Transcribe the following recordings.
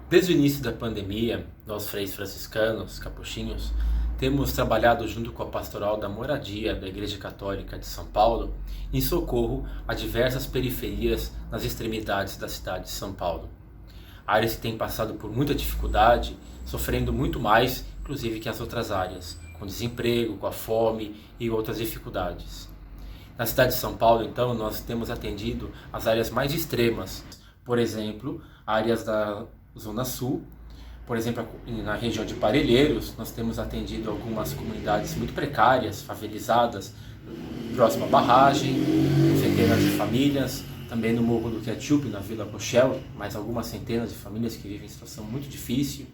Desde o início da pandemia, nós freis franciscanos, capuchinhos, temos trabalhado junto com a Pastoral da Moradia da Igreja Católica de São Paulo em socorro a diversas periferias nas extremidades da cidade de São Paulo. Áreas que têm passado por muita dificuldade, sofrendo muito mais, inclusive, que as outras áreas, com desemprego, com a fome e outras dificuldades. Na cidade de São Paulo, então, nós temos atendido as áreas mais extremas, por exemplo, áreas da Zona Sul. Por exemplo, na região de Parelheiros, nós temos atendido algumas comunidades muito precárias, favelizadas, próximo à barragem, centenas de famílias. Também no Morro do Ketchup, na Vila Rochelle, mais algumas centenas de famílias que vivem em situação muito difícil.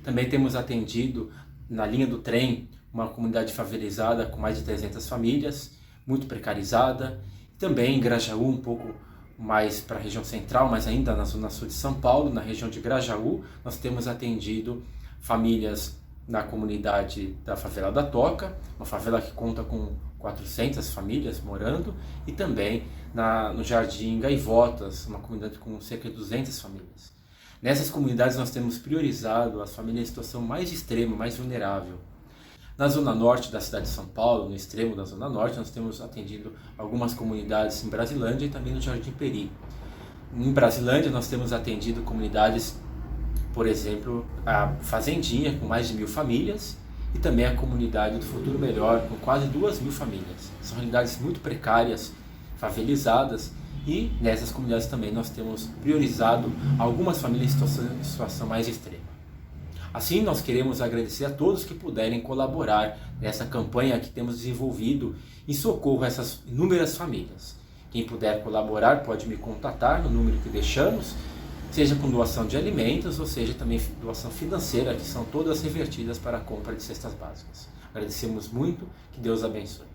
Também temos atendido na linha do trem uma comunidade favelizada com mais de 300 famílias, muito precarizada. Também em Grajaú, um pouco mais para a região central, mas ainda na zona sul de São Paulo, na região de Grajaú, nós temos atendido famílias na comunidade da Favela da Toca, uma favela que conta com 400 famílias morando, e também no Jardim Gaivotas, uma comunidade com cerca de 200 famílias. Nessas comunidades nós temos priorizado as famílias em situação mais extrema, mais vulnerável. Na zona norte da cidade de São Paulo, no extremo da zona norte, nós temos atendido algumas comunidades em Brasilândia e também no Jardim Peri. Em Brasilândia nós temos atendido comunidades, por exemplo, a Fazendinha, com mais de 1.000 famílias, e também a comunidade do Futuro Melhor, com quase 2.000 famílias. São realidades muito precárias, favelizadas, e nessas comunidades também nós temos priorizado algumas famílias em situação mais extrema. Assim, nós queremos agradecer a todos que puderem colaborar nessa campanha que temos desenvolvido em socorro a essas inúmeras famílias. Quem puder colaborar pode me contatar no número que deixamos, seja com doação de alimentos ou seja também doação financeira, que são todas revertidas para a compra de cestas básicas. Agradecemos muito, que Deus abençoe.